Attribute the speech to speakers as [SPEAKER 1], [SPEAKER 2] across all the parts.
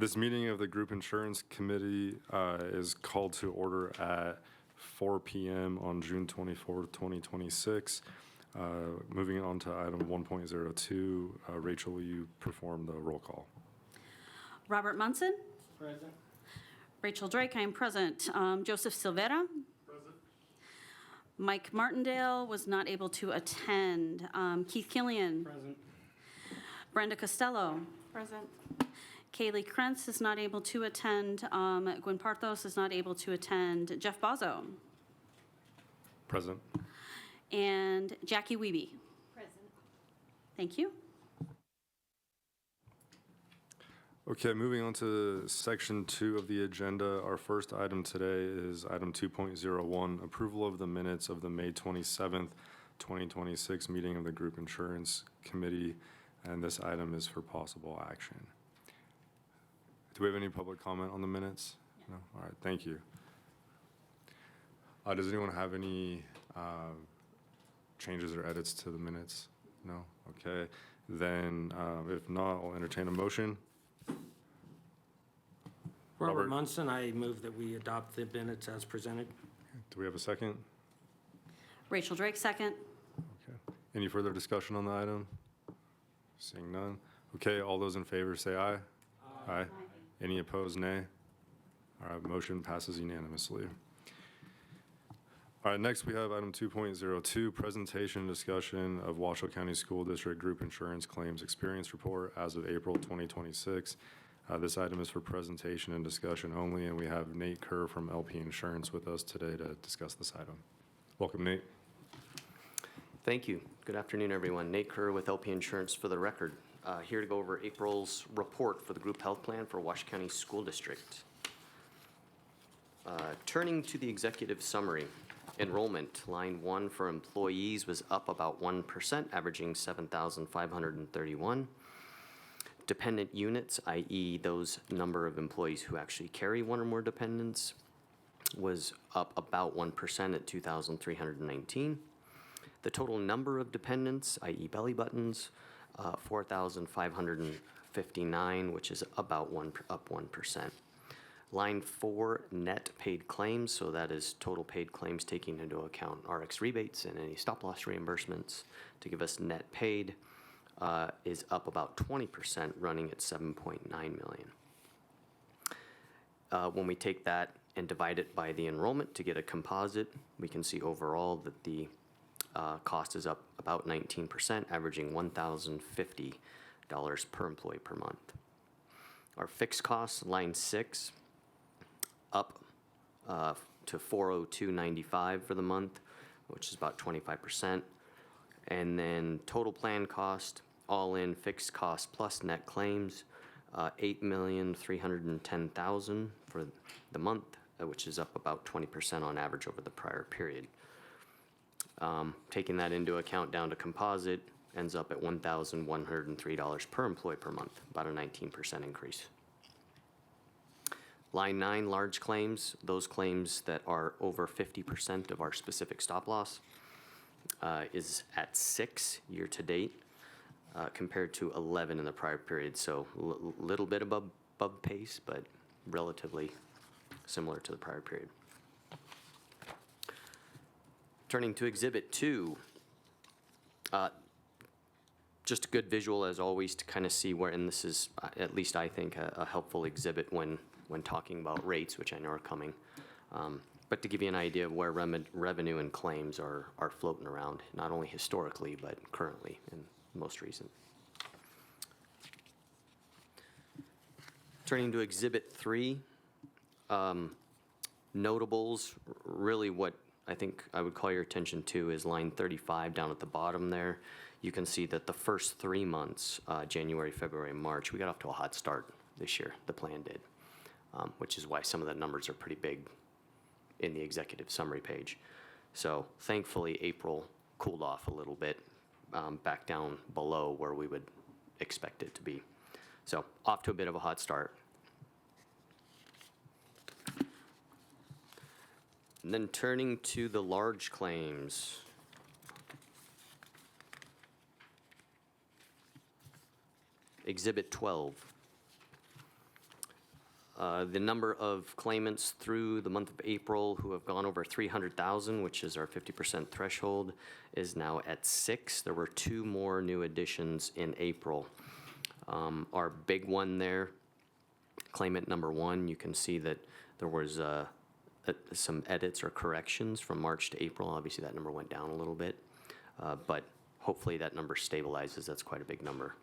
[SPEAKER 1] This meeting of the Group Insurance Committee is called to order at 4 p.m. on June 24th, 2026. Moving on to item 1.02, Rachel, will you perform the roll call?
[SPEAKER 2] Robert Munson?
[SPEAKER 3] Present.
[SPEAKER 2] Rachel Drake, I am present. Joseph Silvera?
[SPEAKER 3] Present.
[SPEAKER 2] Mike Martindale was not able to attend. Keith Killian?
[SPEAKER 3] Present.
[SPEAKER 2] Brenda Costello?
[SPEAKER 4] Present.
[SPEAKER 2] Kaylee Krentz is not able to attend. Gwen Parthos is not able to attend. Jeff Bozzo?
[SPEAKER 1] Present.
[SPEAKER 2] And Jackie Wiebe?
[SPEAKER 4] Present.
[SPEAKER 2] Thank you.
[SPEAKER 1] Okay, moving on to section 2 of the agenda. Our first item today is item 2.01, approval of the minutes of the May 27th, 2026 meeting of the Group Insurance Committee, and this item is for possible action. Do we have any public comment on the minutes? No? All right, thank you. Does anyone have any changes or edits to the minutes? No? Okay. Then if not, I'll entertain a motion.
[SPEAKER 3] Robert Munson, I move that we adopt the minutes as presented.
[SPEAKER 1] Do we have a second?
[SPEAKER 2] Rachel Drake, second.
[SPEAKER 1] Okay. Any further discussion on the item? Seeing none. Okay, all those in favor say aye. Aye. Any opposed, nay? All right, motion passes unanimously. All right, next we have item 2.02, presentation and discussion of Washoe County School District Group Insurance Claims Experience Report as of April 2026. This item is for presentation and discussion only, and we have Nate Kerr from LP Insurance with us today to discuss this item. Welcome, Nate.
[SPEAKER 5] Thank you. Good afternoon, everyone. Nate Kerr with LP Insurance for the record. Here to go over April's report for the group health plan for Washoe County School District. Turning to the executive summary, enrollment, line 1 for employees was up about 1%, averaging 7,531. Dependent units, i.e. those number of employees who actually carry one or more dependents, was up about 1% at 2,319. The total number of dependents, i.e. belly buttons, 4,559, which is about up 1%. Line 4, net paid claims, so that is total paid claims taking into account RX rebates and any stop-loss reimbursements to give us net paid, is up about 20%, running at 7.9 million. When we take that and divide it by the enrollment to get a composite, we can see overall that the cost is up about 19%, averaging $1,050 per employee per month. Our fixed costs, line 6, up to $402.95 for the month, which is about 25%. And then total plan cost, all in fixed cost plus net claims, $8,310,000 for the month, which is up about 20% on average over the prior period. Taking that into account down to composite, ends up at $1,103 per employee per month, about a 19% increase. Line 9, large claims, those claims that are over 50% of our specific stop loss, is at 6 year to date, compared to 11 in the prior period. So a little bit above pace, but relatively similar to the prior period. Turning to Exhibit 2, just a good visual as always to kind of see where, and this is at least I think a helpful exhibit when talking about rates, which I know are coming. But to give you an idea of where revenue and claims are floating around, not only historically, but currently and most recent. Turning to Exhibit 3, notables, really what I think I would call your attention to is line 35 down at the bottom there. You can see that the first 3 months, January, February, March, we got off to a hot start this year, the plan did, which is why some of the numbers are pretty big in the executive summary page. So thankfully, April cooled off a little bit, back down below where we would expect it to be. So off to a bit of a hot start. And then turning to the large claims. Exhibit 12. The number of claimants through the month of April who have gone over 300,000, which is our 50% threshold, is now at 6. There were 2 more new additions in April. Our big one there, claimant number 1, you can see that there was some edits or corrections from March to April. Obviously, that number went down a little bit, but hopefully that number stabilizes. That's quite a big number.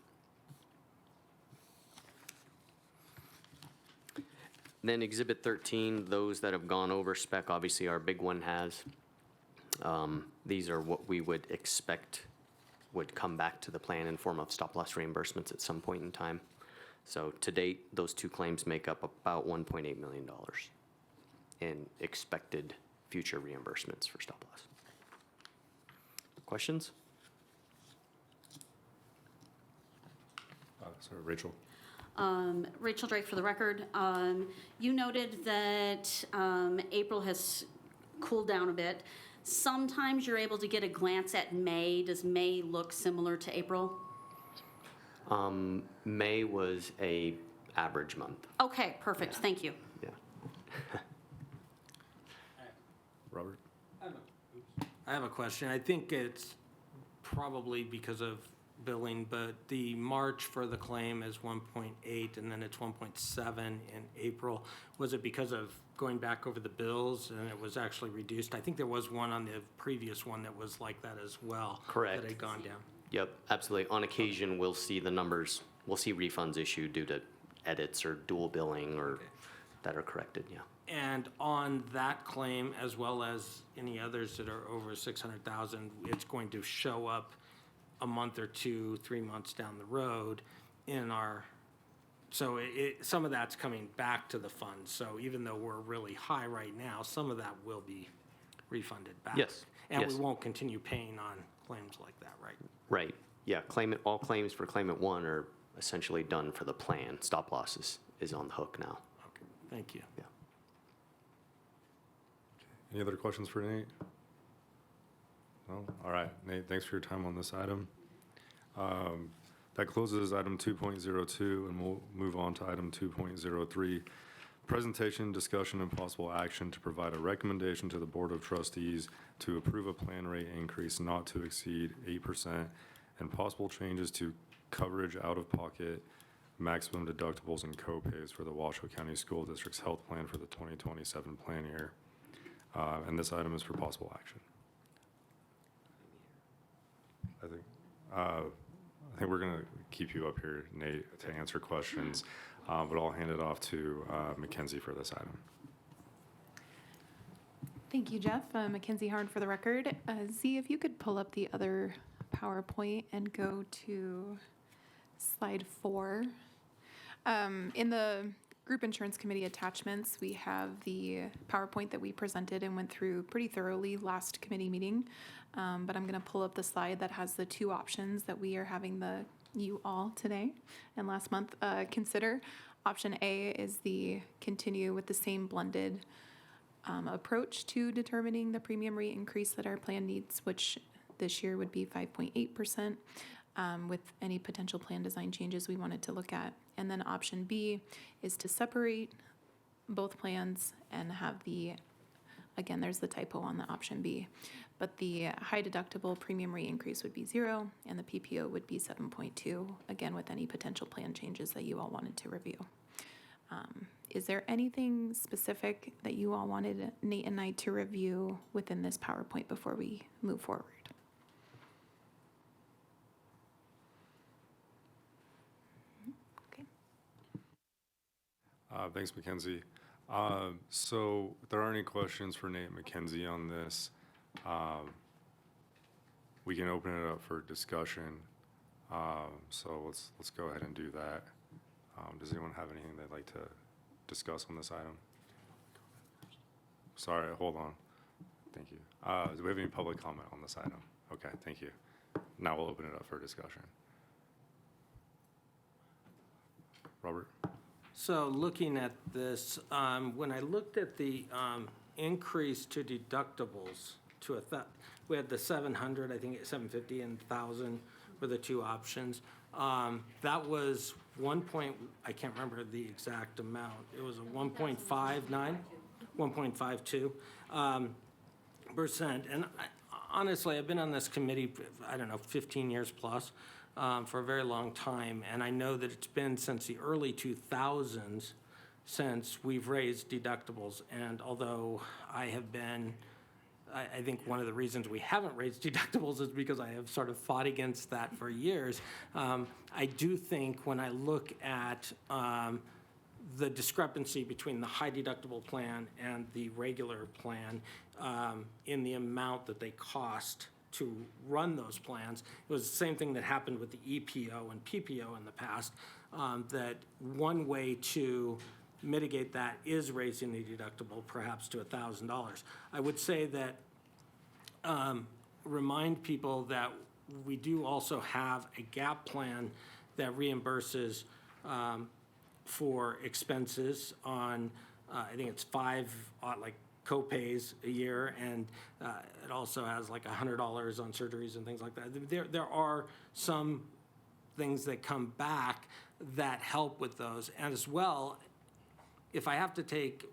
[SPEAKER 5] Then Exhibit 13, those that have gone over spec, obviously our big one has. These are what we would expect would come back to the plan in form of stop-loss reimbursements at some point in time. So to date, those 2 claims make up about $1.8 million in expected future reimbursements for stop-loss. Questions?
[SPEAKER 1] Sorry, Rachel.
[SPEAKER 2] Rachel Drake for the record. You noted that April has cooled down a bit. Sometimes you're able to get a glance at May. Does May look similar to April?
[SPEAKER 5] May was a average month.
[SPEAKER 2] Okay, perfect. Thank you.
[SPEAKER 5] Yeah.
[SPEAKER 1] Robert?
[SPEAKER 3] I have a question. I think it's probably because of billing, but the March for the claim is 1.8 and then it's 1.7 in April. Was it because of going back over the bills and it was actually reduced? I think there was one on the previous one that was like that as well.
[SPEAKER 5] Correct.
[SPEAKER 3] That had gone down.
[SPEAKER 5] Yep, absolutely. On occasion, we'll see the numbers, we'll see refunds issued due to edits or dual billing or that are corrected, yeah.
[SPEAKER 3] And on that claim, as well as any others that are over 600,000, it's going to show up a month or 2, 3 months down the road in our, so some of that's coming back to the fund. So even though we're really high right now, some of that will be refunded back.
[SPEAKER 5] Yes,
[SPEAKER 3] And
[SPEAKER 5] yes.
[SPEAKER 3] we won't continue paying on claims like that, right?
[SPEAKER 5] Right, yeah, all claims for claimant 1 are essentially done for the plan. Stop losses is on the hook now.
[SPEAKER 3] Okay, thank you.
[SPEAKER 5] Yeah.
[SPEAKER 1] Any other questions for Nate? No? All right, Nate, thanks for your time on this item. That closes item 2.02, and we'll move on to item 2.03. Presentation, discussion, and possible action to provide a recommendation to the Board of Trustees to approve a plan rate increase not to exceed 8% and possible changes to coverage out-of-pocket, maximum deductibles, and co-pays for the Washoe County School District's health plan for the 2027 plan year. And this item is for possible action. I think we're going to keep you up here, Nate, to answer questions, but I'll hand it off to Mackenzie for this item.
[SPEAKER 4] Thank you, Jeff. Mackenzie Hard for the record. Z, if you could pull up the other PowerPoint and go to slide 4. In the Group Insurance Committee attachments, we have the PowerPoint that we presented and went through pretty thoroughly last committee meeting. But I'm going to pull up the slide that has the 2 options that we are having you all today and last month consider. Option A is the continue with the same blended approach to determining the premium rate increase that our plan needs, which this year would be 5.8%. With any potential plan design changes we wanted to look at. And then option B is to separate both plans and have again, there's the typo on the option B, but the high deductible premium rate increase would be 0 and the PPO would be 7.2, again, with any potential plan changes that you all wanted to review. Is there anything specific that you all wanted Nate and I to review within this PowerPoint before we move forward?
[SPEAKER 1] Thanks, Mackenzie. So if there are any questions for Nate and Mackenzie on this, we can open it up for discussion. So let's go ahead and do that. Does anyone have anything they'd like to discuss on this item? Sorry, hold on. Thank you. Do we have any public comment on this item? Okay, thank you. Now we'll open it up for discussion. Robert?
[SPEAKER 3] So looking at this, when I looked at the increase to deductibles to we had the 700, I think 750 and 1,000 were the 2 options. That was I can't remember the exact amount. It was a 1.52 percent. And honestly, I've been on this committee, I don't know, 15 years plus, for a very long time. And I know that it's been since the early 2000s since we've raised deductibles. And although I have been, I think one of the reasons we haven't raised deductibles is because I have sort of fought against that for years. I do think when I look at the discrepancy between the high deductible plan and the regular plan in the amount that they cost to run those plans, it was the same thing that happened with the EPO and PPO in the past, that one way to mitigate that is raising the deductible perhaps to $1,000. I would say that, remind people that we do also have a GAP plan that reimburses for expenses on, I think it's 5, like co-pays a year, and it also has like $100 on surgeries and things like that. There are some things that come back that help with those, and as well, if I have to take,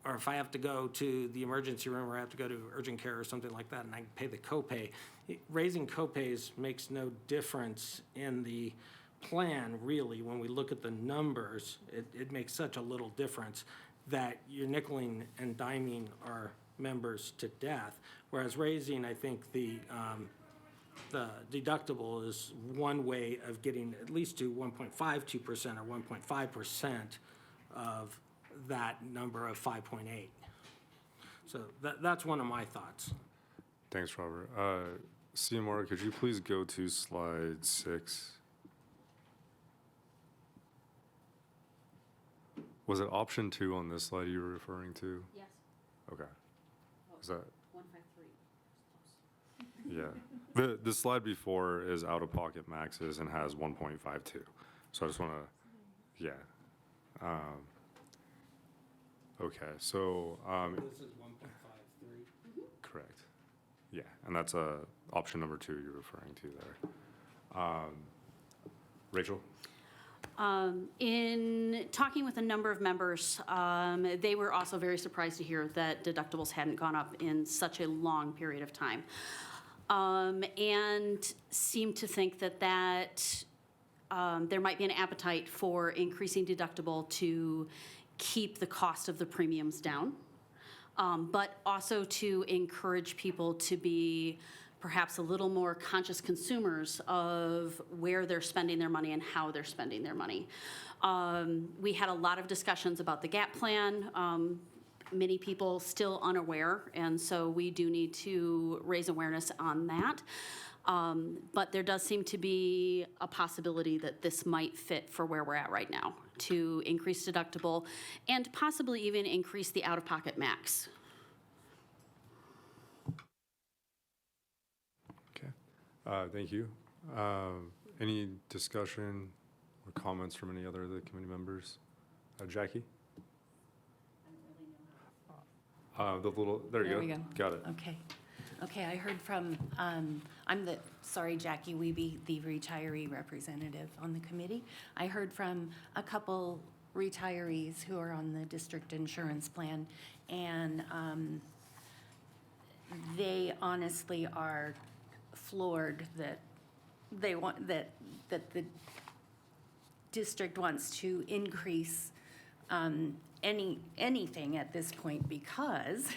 [SPEAKER 3] or if I have to go to the emergency room or I have to go to urgent care or something like that and I pay the copay, raising copays makes no difference in the plan, really. When we look at the numbers, it makes such a little difference that you're nickeling and diming our members to death. Whereas raising, I think, the deductible is one way of getting at least to 1.52% or 1.5% of that number of 5.8. So that's one of my thoughts.
[SPEAKER 1] Thanks, Robert. Seymour, could you please go to slide 6? Was it option 2 on this slide you were referring to?
[SPEAKER 2] Yes.
[SPEAKER 1] Okay. Is that,
[SPEAKER 2] 153.
[SPEAKER 1] yeah. The slide before is out-of-pocket maxes and has 1.52. So I just want to, yeah. Okay, so,
[SPEAKER 3] This is 1.53.
[SPEAKER 1] correct. Yeah, and that's option number 2 you're referring to there. Rachel?
[SPEAKER 2] In talking with a number of members, they were also very surprised to hear that deductibles hadn't gone up in such a long period of time, and seemed to think that there might be an appetite for increasing deductible to keep the cost of the premiums down, but also to encourage people to be perhaps a little more conscious consumers of where they're spending their money and how they're spending their money. We had a lot of discussions about the GAP plan. Many people still unaware, and so we do need to raise awareness on that. But there does seem to be a possibility that this might fit for where we're at right now, to increase deductible and possibly even increase the out-of-pocket max.
[SPEAKER 1] Okay, thank you. Any discussion or comments from any other of the committee members? Jackie? The little, there you
[SPEAKER 6] There
[SPEAKER 1] go.
[SPEAKER 6] we go.
[SPEAKER 1] Got it.
[SPEAKER 6] Okay, I heard from, Jackie Wiebe, the retiree representative on the committee. I heard from a couple retirees who are on the district insurance plan, and they honestly are floored that the district wants to increase anything at this point, because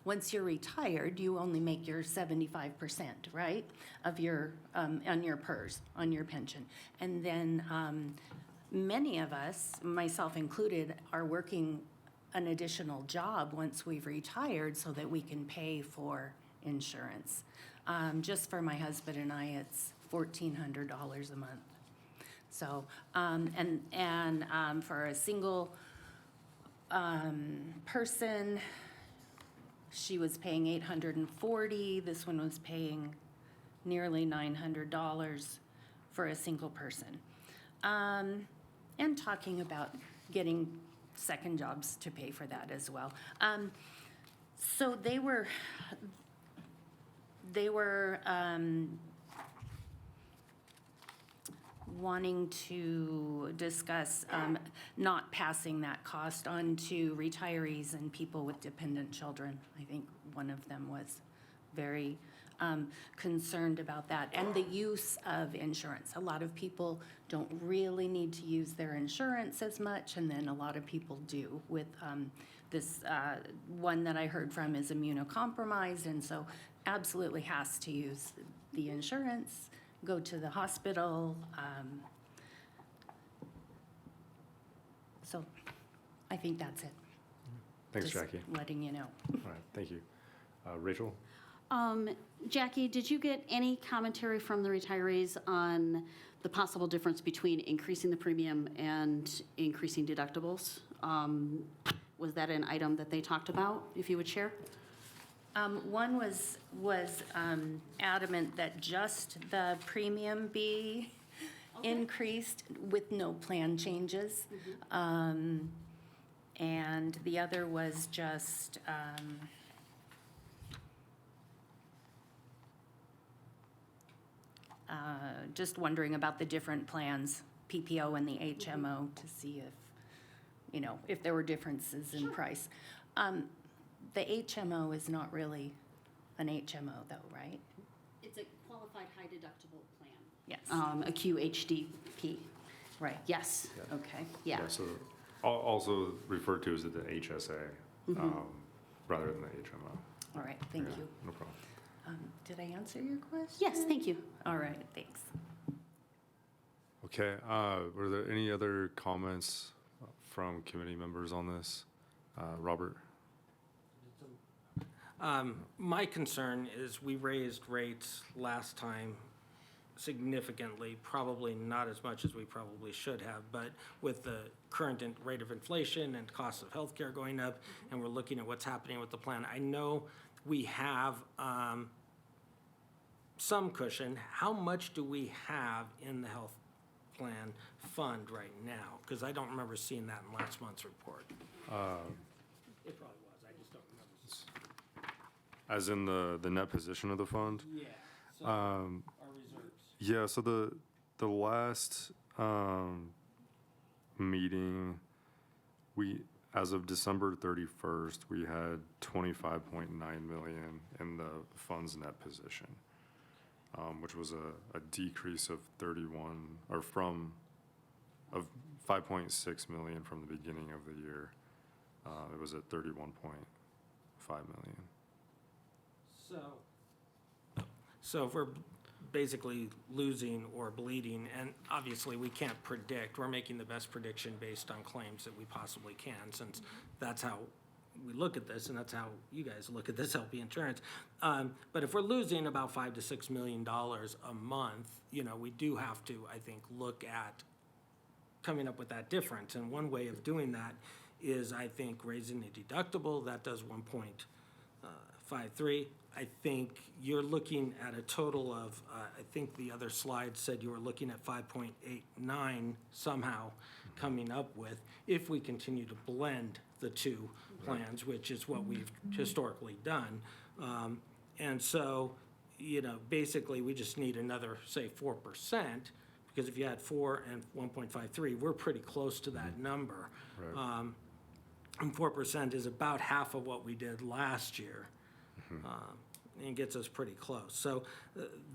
[SPEAKER 6] once you're retired, you only make your 75%, right, of your, on your PERS, on your pension. And then many of us, myself included, are working an additional job once we've retired so that we can pay for insurance. Just for my husband and I, it's $1,400 a month. So, and for a single person, she was paying $840. This one was paying nearly $900 for a single person. And talking about getting second jobs to pay for that as well. So they were wanting to discuss not passing that cost on to retirees and people with dependent children. I think one of them was very concerned about that, and the use of insurance. A lot of people don't really need to use their insurance as much, and then a lot of people do with this one that I heard from is immunocompromised, and so absolutely has to use the insurance, go to the hospital. So I think that's it.
[SPEAKER 1] Thanks,
[SPEAKER 6] Just
[SPEAKER 1] Jackie.
[SPEAKER 6] letting you know.
[SPEAKER 1] All right, thank you. Rachel?
[SPEAKER 2] Jackie, did you get any commentary from the retirees on the possible difference between increasing the premium and increasing deductibles? Was that an item that they talked about, if you would share?
[SPEAKER 6] One was adamant that just the premium be increased with no plan changes. And the other was just, just wondering about the different plans, PPO and the HMO, to see if, you know, if there were differences in price. The HMO is not really an HMO though, right?
[SPEAKER 2] It's a qualified high deductible plan.
[SPEAKER 6] Yes.
[SPEAKER 2] A QHDP,
[SPEAKER 6] Right.
[SPEAKER 2] yes,
[SPEAKER 6] Okay.
[SPEAKER 2] yeah.
[SPEAKER 1] So also referred to as the HSA rather than the HMO.
[SPEAKER 6] All right, thank
[SPEAKER 1] Yeah,
[SPEAKER 6] you.
[SPEAKER 1] no problem.
[SPEAKER 6] Did I answer your question?
[SPEAKER 2] Yes, thank you.
[SPEAKER 6] All right, thanks.
[SPEAKER 1] Okay, were there any other comments from committee members on this? Robert?
[SPEAKER 3] My concern is we raised rates last time significantly, probably not as much as we probably should have, but with the current rate of inflation and cost of healthcare going up, and we're looking at what's happening with the plan, I know we have some cushion. How much do we have in the health plan fund right now? Because I don't remember seeing that in last month's report. It probably was, I just don't remember.
[SPEAKER 1] As in the net position of the fund?
[SPEAKER 3] Yeah, so our reserves.
[SPEAKER 1] Yeah, so the last meeting, as of December 31st, we had 25.9 million in the fund's net position, which was a decrease of 5.6 million from the beginning of the year. It was at 31.5 million.
[SPEAKER 3] So if we're basically losing or bleeding, and obviously we can't predict, we're making the best prediction based on claims that we possibly can, since that's how we look at this, and that's how you guys look at this, LP Insurance. But if we're losing about $5 to $6 million a month, you know, we do have to, I think, look at coming up with that difference. And one way of doing that is, I think, raising the deductible. That does 1.53. I think you're looking at a total of, I think the other slide said you were looking at 5.89 somehow coming up with, if we continue to blend the two plans, which is what we've historically done. And so, you know, basically, we just need another, say, 4%, because if you had 4 and 1.53, we're pretty close to that number.
[SPEAKER 1] Right.
[SPEAKER 3] And 4% is about half of what we did last year. And gets us pretty close. So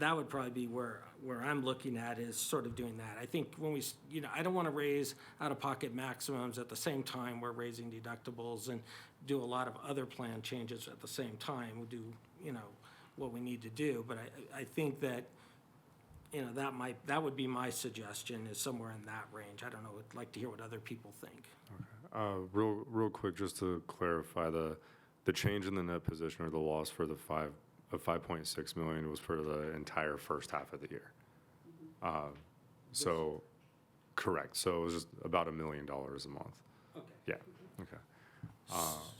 [SPEAKER 3] that would probably be where I'm looking at, is sort of doing that. I think when we, you know, I don't want to raise out-of-pocket maximums at the same time we're raising deductibles, and do a lot of other plan changes at the same time. We do, you know, what we need to do. But I think that, you know, that would be my suggestion, is somewhere in that range. I don't know, I'd like to hear what other people think.
[SPEAKER 1] Real quick, just to clarify, the change in the net position, or the loss for the 5.6 million, was for the entire first half of the year. So, correct. So it was just about $1 million a month.
[SPEAKER 3] Okay.
[SPEAKER 1] Yeah. Okay.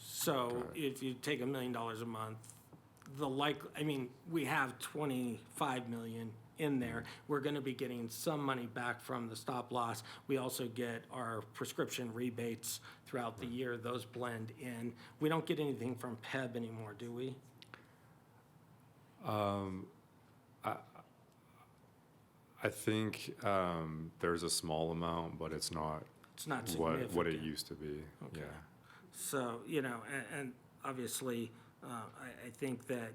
[SPEAKER 3] So if you take $1 million a month, I mean, we have 25 million in there. We're going to be getting some money back from the stop loss. We also get our prescription rebates throughout the year. Those blend in. We don't get anything from PEB anymore, do we?
[SPEAKER 1] I think there's a small amount, but it's not
[SPEAKER 3] It's not
[SPEAKER 1] what
[SPEAKER 3] significant.
[SPEAKER 1] it used to be.
[SPEAKER 3] Okay.
[SPEAKER 1] Yeah.
[SPEAKER 3] So, and obviously, I think that,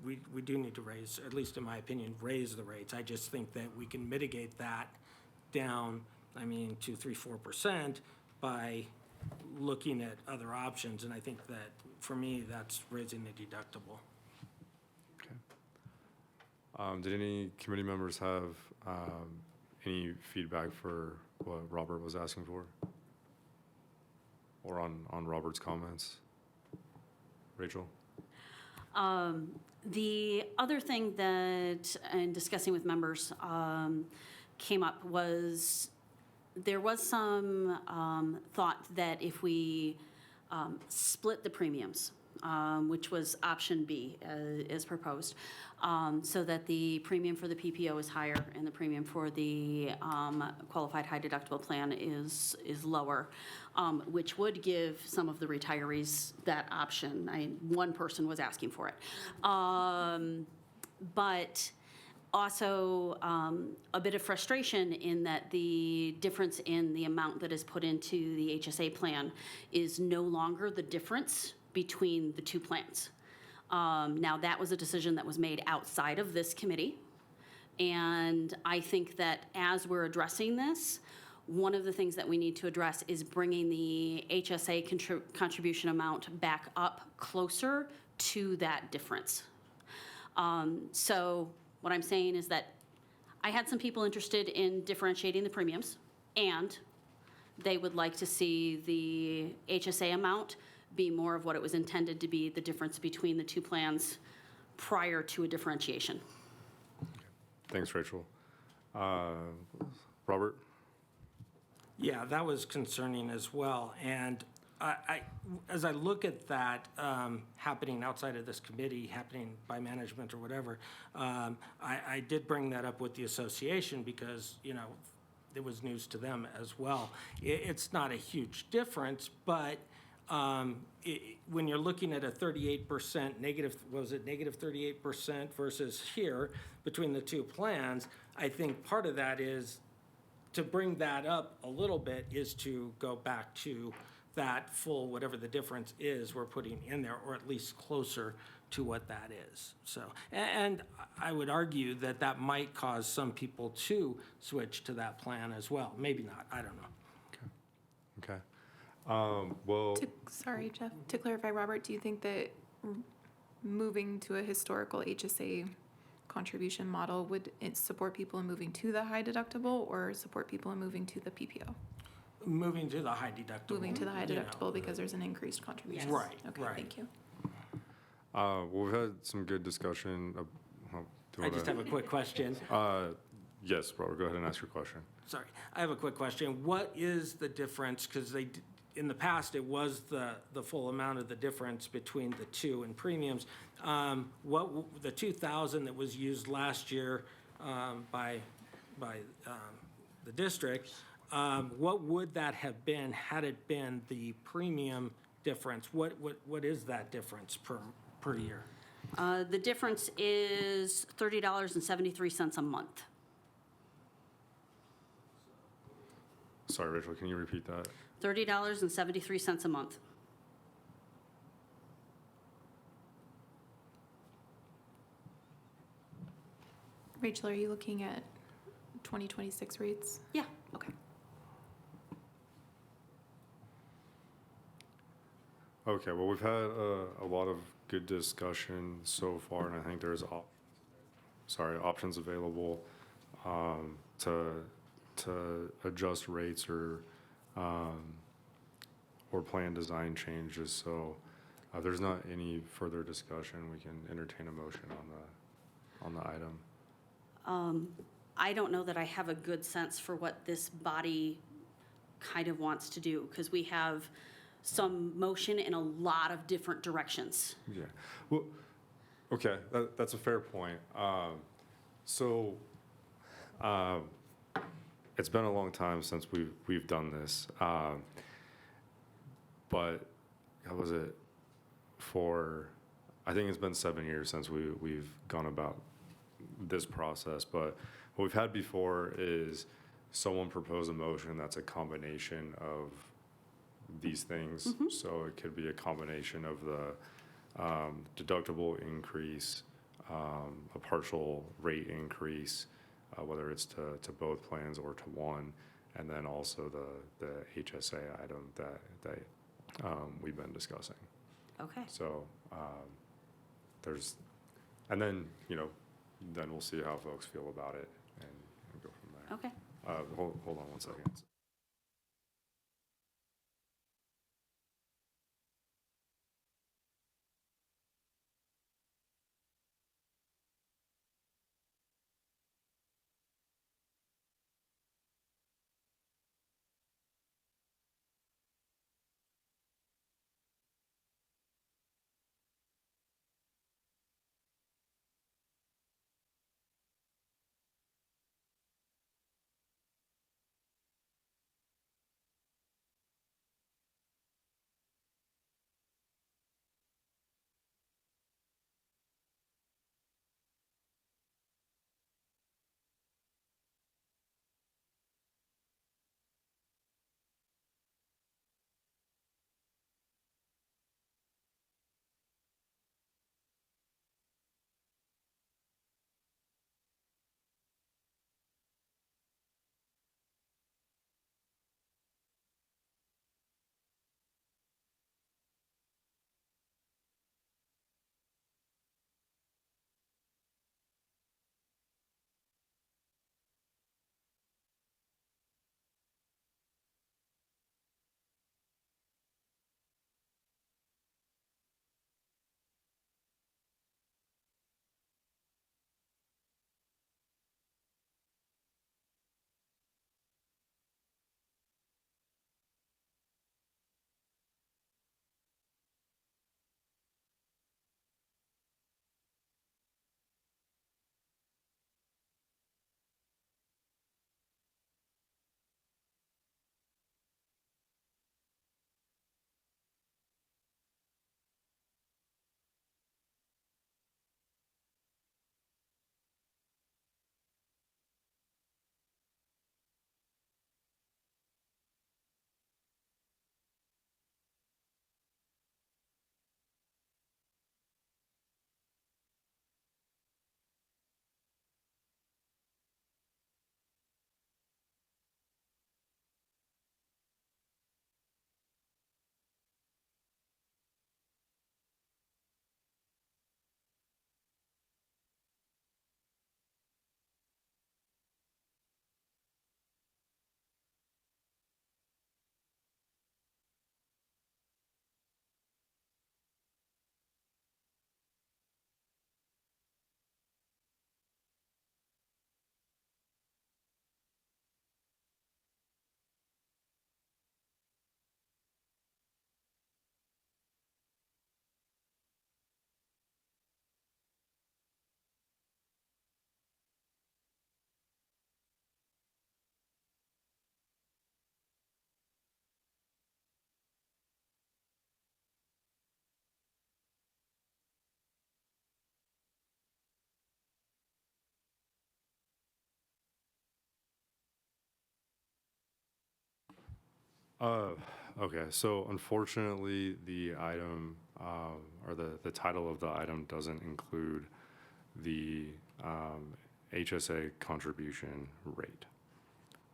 [SPEAKER 3] we do need to raise, at least in my opinion, raise the rates. I just think that we can mitigate that down, 2, 3, 4% by looking at other options. And I think that, for me, that's raising the deductible.
[SPEAKER 1] Did any committee members have any feedback for what Robert was asking for? Or on Robert's comments? Rachel?
[SPEAKER 2] The other thing that, in discussing with members, came up was, there was some thought that if we split the premiums, which was option B, as proposed, so that the premium for the PPO is higher and the premium for the qualified high deductible plan is lower, which would give some of the retirees that option. One person was asking for it. But also a bit of frustration in that the difference in the amount that is put into the HSA plan is no longer the difference between the two plans. Now, that was a decision that was made outside of this committee, and I think that as we're addressing this, one of the things that we need to address is bringing the HSA contribution amount back up closer to that difference. So what I'm saying is that I had some people interested in differentiating the premiums, and they would like to see the HSA amount be more of what it was intended to be, the difference between the two plans prior to a differentiation.
[SPEAKER 1] Thanks, Rachel. Robert?
[SPEAKER 3] Yeah, that was concerning as well. And as I look at that happening outside of this committee, happening by management or whatever, I did bring that up with the association because, it was news to them as well. It's not a huge difference, but when you're looking at a 38% negative, negative 38% versus here between the two plans, I think part of that is to bring that up a little bit is to go back to that full, whatever the difference is we're putting in there, or at least closer to what that is. So, and I would argue that that might cause some people to switch to that plan as well. Maybe not, I don't know.
[SPEAKER 1] Okay. Well,
[SPEAKER 4] Sorry, Jeff, to clarify, Robert, do you think that moving to a historical HSA contribution model would it support people in moving to the high deductible or support people in moving to the PPO?
[SPEAKER 3] Moving to the high deductible.
[SPEAKER 4] Moving to the high
[SPEAKER 3] you know.
[SPEAKER 4] deductible because there's an increased contribution.
[SPEAKER 3] Right,
[SPEAKER 4] Okay,
[SPEAKER 3] right.
[SPEAKER 4] thank you.
[SPEAKER 1] well, we've had some good discussion.
[SPEAKER 3] I just have a quick question.
[SPEAKER 1] Yes, Robert, go ahead and ask your question.
[SPEAKER 3] Sorry, I have a quick question. What is the difference, because in the past, it was the full amount of the difference between the two in premiums. The 2,000 that was used last year by the district, what would that have been had it been the premium difference? What is that difference per year?
[SPEAKER 2] The difference is $30.73 a month.
[SPEAKER 1] Sorry, Rachel, can you repeat that?
[SPEAKER 2] $30.73 a month.
[SPEAKER 4] Rachel, are you looking at 2026 rates?
[SPEAKER 2] Yeah.
[SPEAKER 4] Okay.
[SPEAKER 1] Okay, well, we've had a lot of good discussion so far, and I think there's options available to adjust rates or plan design changes. So there's not any further discussion. We can entertain a motion on the item.
[SPEAKER 2] I don't know that I have a good sense for what this body kind of wants to do, because we have some motion in a lot of different directions.
[SPEAKER 1] Yeah. Well, okay, that's a fair point. It's been a long time since we've done this, but how was it? I think it's been 7 years since we've gone about this process. But what we've had before is someone propose a motion that's a combination of these things. So it could be a combination of the deductible increase, a partial rate increase, whether it's to both plans or to one, and then also the HSA item that we've been discussing.
[SPEAKER 2] Okay.
[SPEAKER 1] So there's, and then, then we'll see how folks feel about it and go from there.
[SPEAKER 2] Okay.
[SPEAKER 1] Hold on one second. Okay, so unfortunately, the item, or the title of the item doesn't include the HSA contribution rate.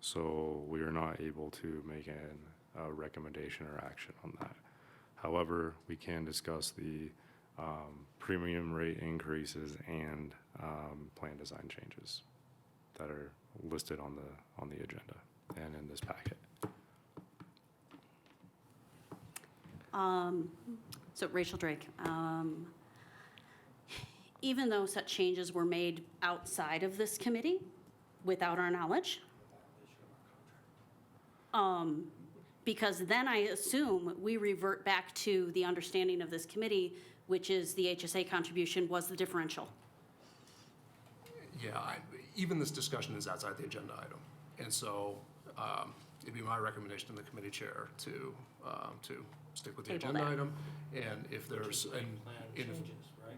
[SPEAKER 1] So we are not able to make a recommendation or action on that. However, we can discuss the premium rate increases and plan design changes that are listed on the agenda and in this packet.
[SPEAKER 2] So Rachel Drake, even though such changes were made outside of this committee, without our knowledge, because then I assume we revert back to the understanding of this committee, which is the HSA contribution was the differential.
[SPEAKER 7] Yeah, even this discussion is outside the agenda item. And so it'd be my recommendation to the committee chair to stick with the
[SPEAKER 2] Table
[SPEAKER 7] agenda
[SPEAKER 2] that.
[SPEAKER 7] item. And if there's,
[SPEAKER 3] Plan changes, right?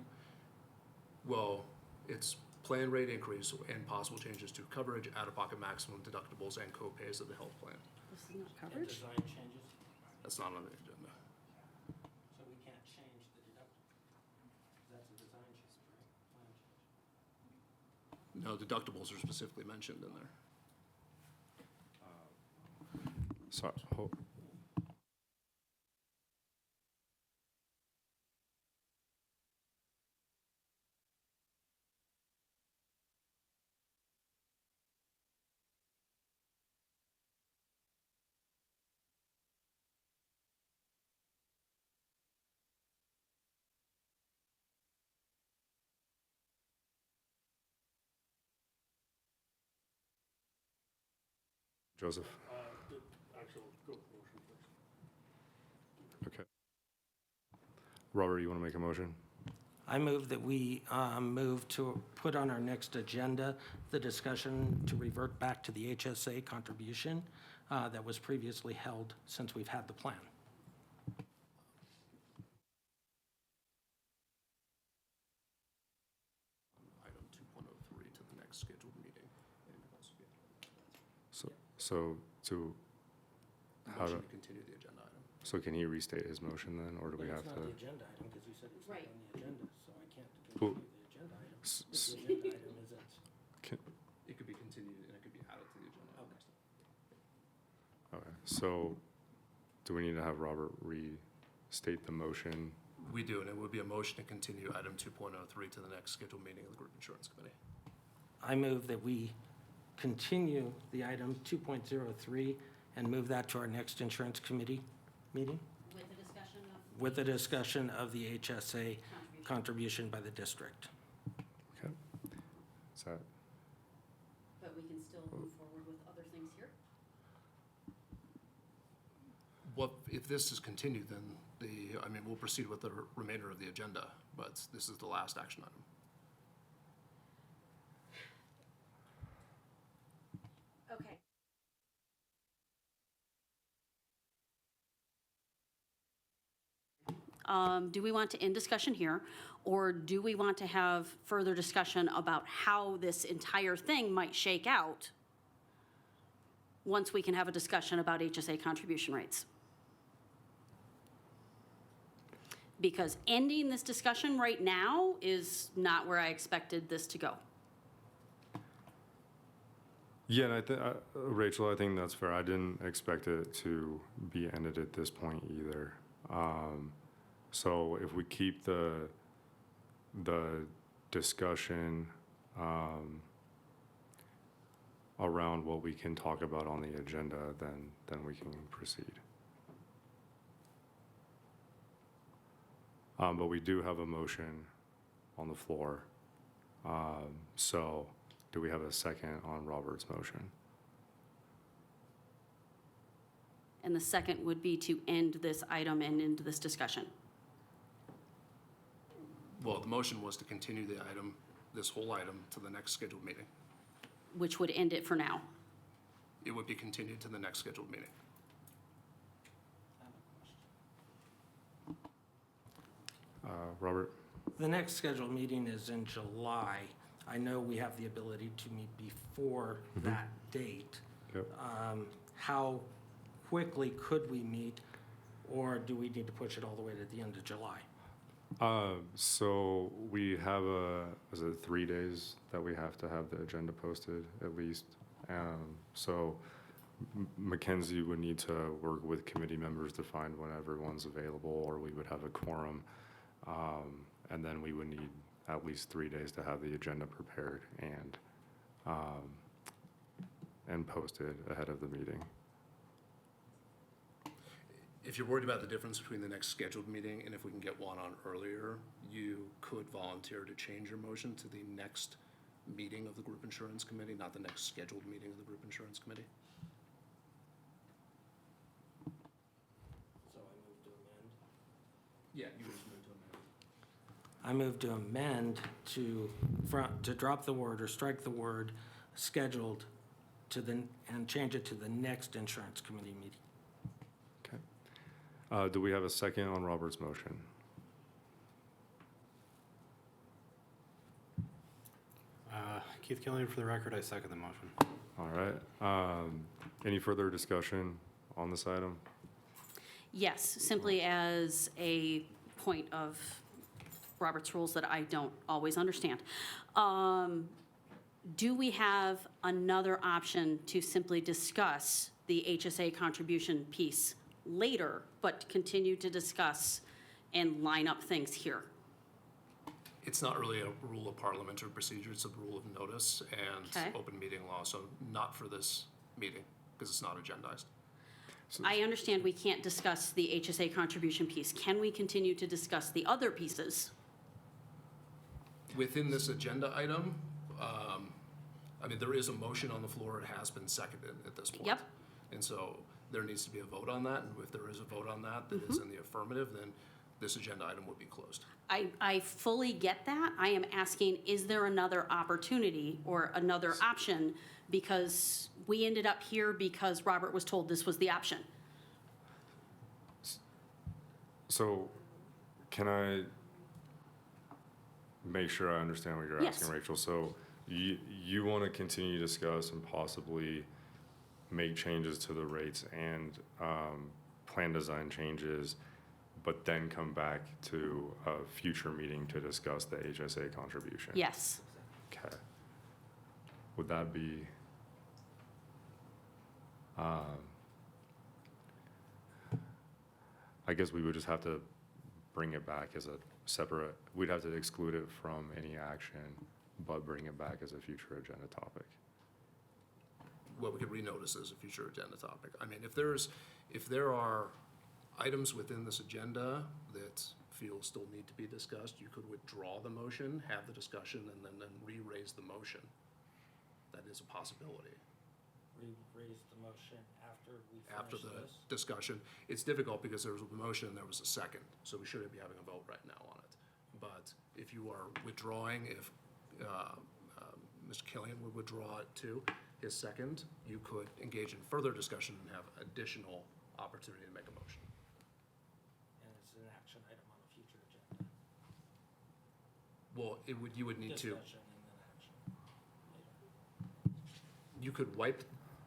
[SPEAKER 7] well, it's plan rate increase and possible changes to coverage, out-of-pocket maximum deductibles, and co-pays of the health plan.
[SPEAKER 2] This is not
[SPEAKER 3] And
[SPEAKER 2] coverage?
[SPEAKER 3] design changes,
[SPEAKER 7] That's not on the agenda.
[SPEAKER 3] so we can't change the deductible. That's a design change, right? Plan change.
[SPEAKER 7] No, deductibles are specifically mentioned in there.
[SPEAKER 1] Sorry, Joseph? Okay. Robert, you want to make a motion?
[SPEAKER 3] I move that we move to put on our next agenda the discussion to revert back to the HSA contribution that was previously held since we've had the plan.
[SPEAKER 7] Item 2.03 to the next scheduled meeting.
[SPEAKER 1] So to, how
[SPEAKER 7] Motion
[SPEAKER 1] to,
[SPEAKER 7] to continue the agenda item.
[SPEAKER 1] so can he restate his motion then, or do we have
[SPEAKER 3] It's
[SPEAKER 1] to?
[SPEAKER 3] not the agenda item because you said it's not
[SPEAKER 2] Right.
[SPEAKER 3] on the agenda, so I can't
[SPEAKER 1] Well-
[SPEAKER 3] continue the agenda item.
[SPEAKER 1] s-
[SPEAKER 3] The
[SPEAKER 1] s-
[SPEAKER 3] agenda item isn't.
[SPEAKER 1] can-
[SPEAKER 7] It could be continued and it could be added to the agenda. item next time.
[SPEAKER 1] Okay, so do we need to have Robert restate the motion?
[SPEAKER 7] We do, and it would be a motion to continue item 2.03 to the next scheduled meeting of the Group Insurance Committee.
[SPEAKER 3] I move that we continue the item 2.03 and move that to our next insurance committee meeting
[SPEAKER 2] With the discussion of?
[SPEAKER 3] with the discussion of the HSA contribution by the district.
[SPEAKER 1] Okay. Is that,
[SPEAKER 2] But we can still move forward with other things here?
[SPEAKER 7] What, if this is continued, then we'll proceed with the remainder of the agenda, but this is the last action item.
[SPEAKER 2] Okay. Do we want to end discussion here, or do we want to have further discussion about how this entire thing might shake out once we can have a discussion about HSA contribution rates? Because ending this discussion right now is not where I expected this to go.
[SPEAKER 1] yeah, and I think, Rachel, I think that's fair. I didn't expect it to be ended at this point either. So if we keep the discussion, around what we can talk about on the agenda, then we can proceed. But we do have a motion on the floor. So do we have a second on Robert's motion?
[SPEAKER 2] And the second would be to end this item and end this discussion.
[SPEAKER 7] Well, the motion was to continue the item, this whole item, to the next scheduled meeting.
[SPEAKER 2] Which would end it for now.
[SPEAKER 7] It would be continued to the next scheduled meeting.
[SPEAKER 1] Robert?
[SPEAKER 3] The next scheduled meeting is in July. I know we have the ability to meet before that date.
[SPEAKER 1] Yep.
[SPEAKER 3] How quickly could we meet, or do we need to push it all the way to the end of July?
[SPEAKER 1] So we have is it 3 days that we have to have the agenda posted at least? So Mackenzie would need to work with committee members to find when everyone's available, or we would have a quorum. And then we would need at least 3 days to have the agenda prepared and posted ahead of the meeting.
[SPEAKER 7] If you're worried about the difference between the next scheduled meeting and if we can get one on earlier, you could volunteer to change your motion to the next meeting of the Group Insurance Committee, not the next scheduled meeting of the Group Insurance Committee.
[SPEAKER 3] So I move to amend.
[SPEAKER 7] Yeah, you just move to amend.
[SPEAKER 3] I move to amend to drop the word or strike the word scheduled and change it to the next insurance committee meeting.
[SPEAKER 1] Okay. Do we have a second on Robert's motion?
[SPEAKER 8] Keith Killian, for the record, I second the motion.
[SPEAKER 1] All right. Any further discussion on this item?
[SPEAKER 2] Yes, simply as a point of Robert's rules that I don't always understand. Do we have another option to simply discuss the HSA contribution piece later, but continue to discuss and line up things here?
[SPEAKER 7] It's not really a rule of parliamentary procedure, it's a rule of notice
[SPEAKER 2] Okay.
[SPEAKER 7] and open meeting law, so not for this meeting, because it's not agendized.
[SPEAKER 2] I understand we can't discuss the HSA contribution piece. Can we continue to discuss the other pieces?
[SPEAKER 7] Within this agenda item, I mean, there is a motion on the floor, it has been seconded at this point.
[SPEAKER 2] Yep.
[SPEAKER 7] And so there needs to be a vote on that, and if there is a vote on that that is in the affirmative, then this agenda item would be closed.
[SPEAKER 2] I fully get that. I am asking, is there another opportunity or another option? Because we ended up here because Robert was told this was the option.
[SPEAKER 1] So can I make sure I understand what you're
[SPEAKER 2] Yes.
[SPEAKER 1] asking, Rachel? So you want to continue to discuss and possibly make changes to the rates and plan design changes, but then come back to a future meeting to discuss the HSA contribution?
[SPEAKER 2] Yes.
[SPEAKER 1] Okay. Would that be, I guess we would just have to bring it back as a separate, we'd have to exclude it from any action, but bring it back as a future agenda topic.
[SPEAKER 7] Well, we could renotice as a future agenda topic. I mean, if there are items within this agenda that feel still need to be discussed, you could withdraw the motion, have the discussion, and then re-raise the motion. That is a possibility.
[SPEAKER 3] Raise the motion after we
[SPEAKER 7] After
[SPEAKER 3] finish
[SPEAKER 7] the
[SPEAKER 3] this.
[SPEAKER 7] discussion. It's difficult because there was a motion and there was a second, so we shouldn't be having a vote right now on it. But if you are withdrawing, if Mr. Killian would withdraw it too, his second, you could engage in further discussion and have additional opportunity to make a motion.
[SPEAKER 3] And it's an action item on a future agenda.
[SPEAKER 7] Well, you would need to,
[SPEAKER 3] Discussion and then action later.
[SPEAKER 7] you could wipe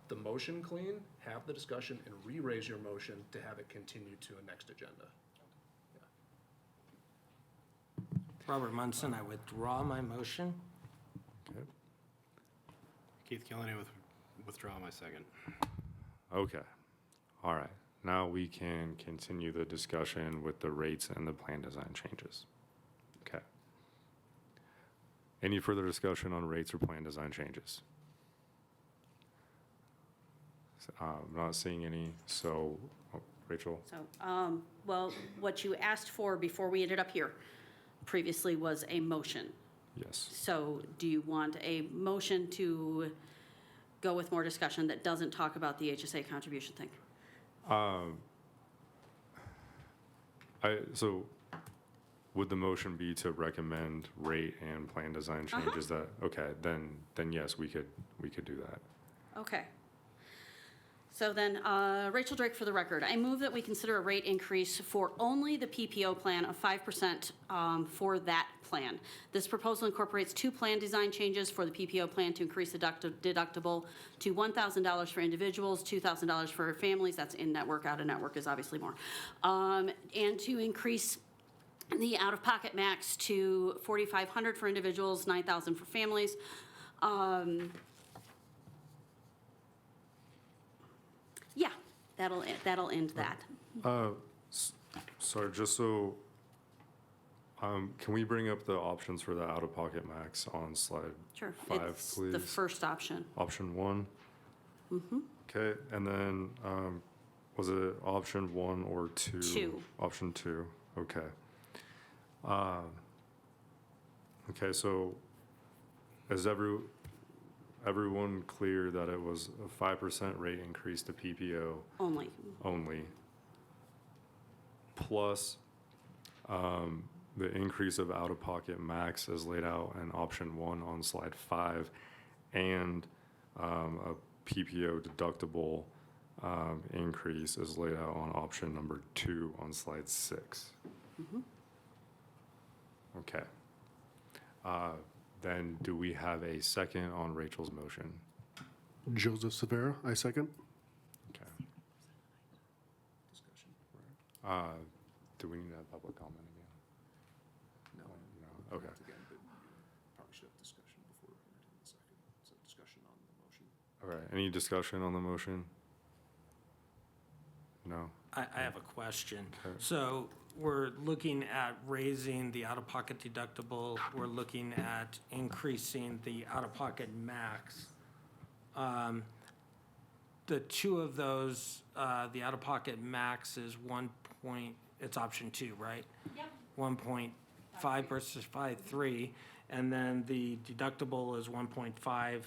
[SPEAKER 7] the motion clean, have the discussion, and re-raise your motion to have it continue to a next agenda.
[SPEAKER 3] Robert Munson, I withdraw my motion.
[SPEAKER 1] Okay.
[SPEAKER 8] Keith Killian, withdraw my second.
[SPEAKER 1] Okay. All right. Now we can continue the discussion with the rates and the plan design changes. Okay. Any further discussion on rates or plan design changes? I'm not seeing any, so, Rachel?
[SPEAKER 2] So, well, what you asked for before we ended up here previously was a motion.
[SPEAKER 1] Yes.
[SPEAKER 2] So do you want a motion to go with more discussion that doesn't talk about the HSA contribution thing?
[SPEAKER 1] So would the motion be to recommend rate and plan design changes that, okay, then yes, we could do that.
[SPEAKER 2] Okay. So then, Rachel Drake, for the record, I move that we consider a rate increase for only the PPO plan of 5% for that plan. This proposal incorporates two plan design changes for the PPO plan to increase the deductible to $1,000 for individuals, $2,000 for families. That's in-network, out-of-network is obviously more. And to increase the out-of-pocket max to $4,500 for individuals, $9,000 for families. Yeah, that'll end that.
[SPEAKER 1] Sorry, just so, can we bring up the options for the out-of-pocket max on slide
[SPEAKER 2] Sure.
[SPEAKER 1] 5,
[SPEAKER 2] It's
[SPEAKER 1] please?
[SPEAKER 2] the first option.
[SPEAKER 1] Option 1? Mm-hmm. Okay, and then, was it option 1 or 2?
[SPEAKER 2] 2.
[SPEAKER 1] Option 2, okay. Okay, so is everyone clear that it was a 5% rate increase to PPO
[SPEAKER 2] Only.
[SPEAKER 1] only, plus the increase of out-of-pocket max as laid out in option 1 on slide 5, and a PPO deductible increase is laid out on option number 2 on slide 6. Okay. Then do we have a second on Rachel's motion?
[SPEAKER 9] Joseph Severa, I second.
[SPEAKER 1] Okay. Do we need to have public comment again?
[SPEAKER 7] No.
[SPEAKER 1] No, okay.
[SPEAKER 7] Again, but you probably should have discussion before entertaining the second. So discussion on the motion.
[SPEAKER 1] All right, any discussion on the motion? No?
[SPEAKER 3] I have a question.
[SPEAKER 1] Okay.
[SPEAKER 3] So we're looking at raising the out-of-pocket deductible. We're looking at increasing the out-of-pocket max. The two of those, the out-of-pocket max is it's option 2, right?
[SPEAKER 2] Yep.
[SPEAKER 3] 1.5 versus 5.3, and then the deductible is 1.5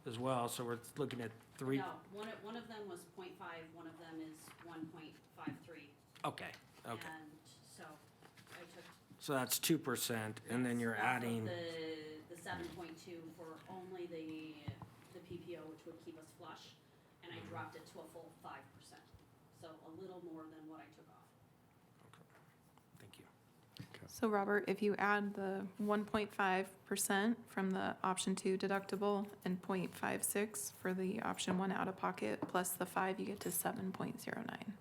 [SPEAKER 3] as well, so we're looking at 3.
[SPEAKER 2] No, one of them was 0.5, one of them is 1.53.
[SPEAKER 3] Okay, okay.
[SPEAKER 2] And so I took.
[SPEAKER 3] So that's 2%, and then you're
[SPEAKER 2] off of
[SPEAKER 3] adding,
[SPEAKER 2] The 7.2 for only the PPO, which would keep us flush, and I dropped it to a full 5%. So a little more than what I took off.
[SPEAKER 3] thank you.
[SPEAKER 4] So Robert, if you add the 1.5% from the option 2 deductible and 0.56 for the option 1 out of pocket plus the 5, you get to 7.09.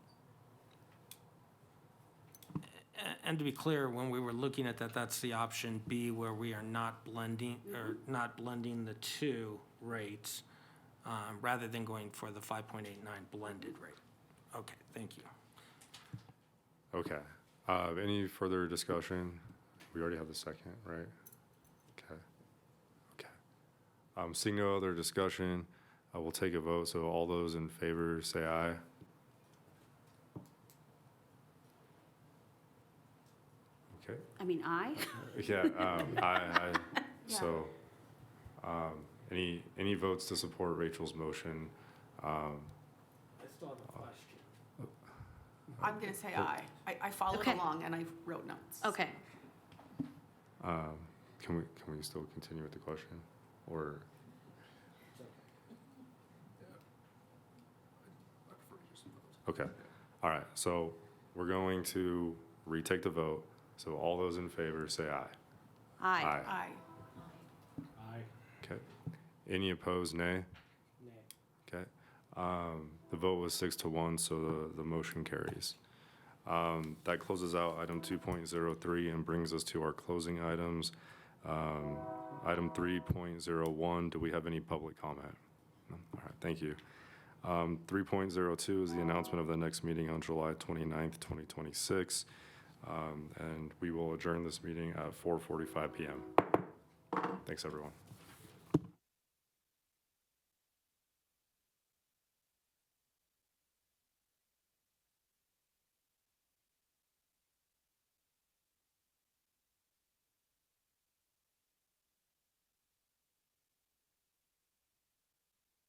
[SPEAKER 3] And to be clear, when we were looking at that, that's the option B where we are not blending, or not blending the two rates, rather than going for the 5.89 blended rate. Okay, thank you.
[SPEAKER 1] Okay. Any further discussion? We already have the second, right? Okay. Okay. Seeing no other discussion, we'll take a vote. So all those in favor, say aye. Okay.
[SPEAKER 2] I mean,
[SPEAKER 1] Yeah, aye. So, any votes to support Rachel's motion?
[SPEAKER 3] I still have a question.
[SPEAKER 10] I'm going to say aye. I followed
[SPEAKER 2] Okay.
[SPEAKER 10] along and I wrote notes.
[SPEAKER 2] Okay.
[SPEAKER 1] Can we still continue with the question, or?
[SPEAKER 7] I prefer to use some votes.
[SPEAKER 1] Okay, all right, so we're going to retake the vote. So all those in favor, say aye.
[SPEAKER 2] Aye.
[SPEAKER 10] Aye.
[SPEAKER 3] Aye.
[SPEAKER 1] Okay. Any opposed, nay? Okay. The vote was 6-1, so the motion carries. That closes out item 2.03 and brings us to our closing items. Item 3.01, do we have any public comment? No? All right, thank you. 3.02 is the announcement of the next meeting on July 29th, 2026. And we will adjourn this meeting at 4:45 p.m. Thanks, everyone.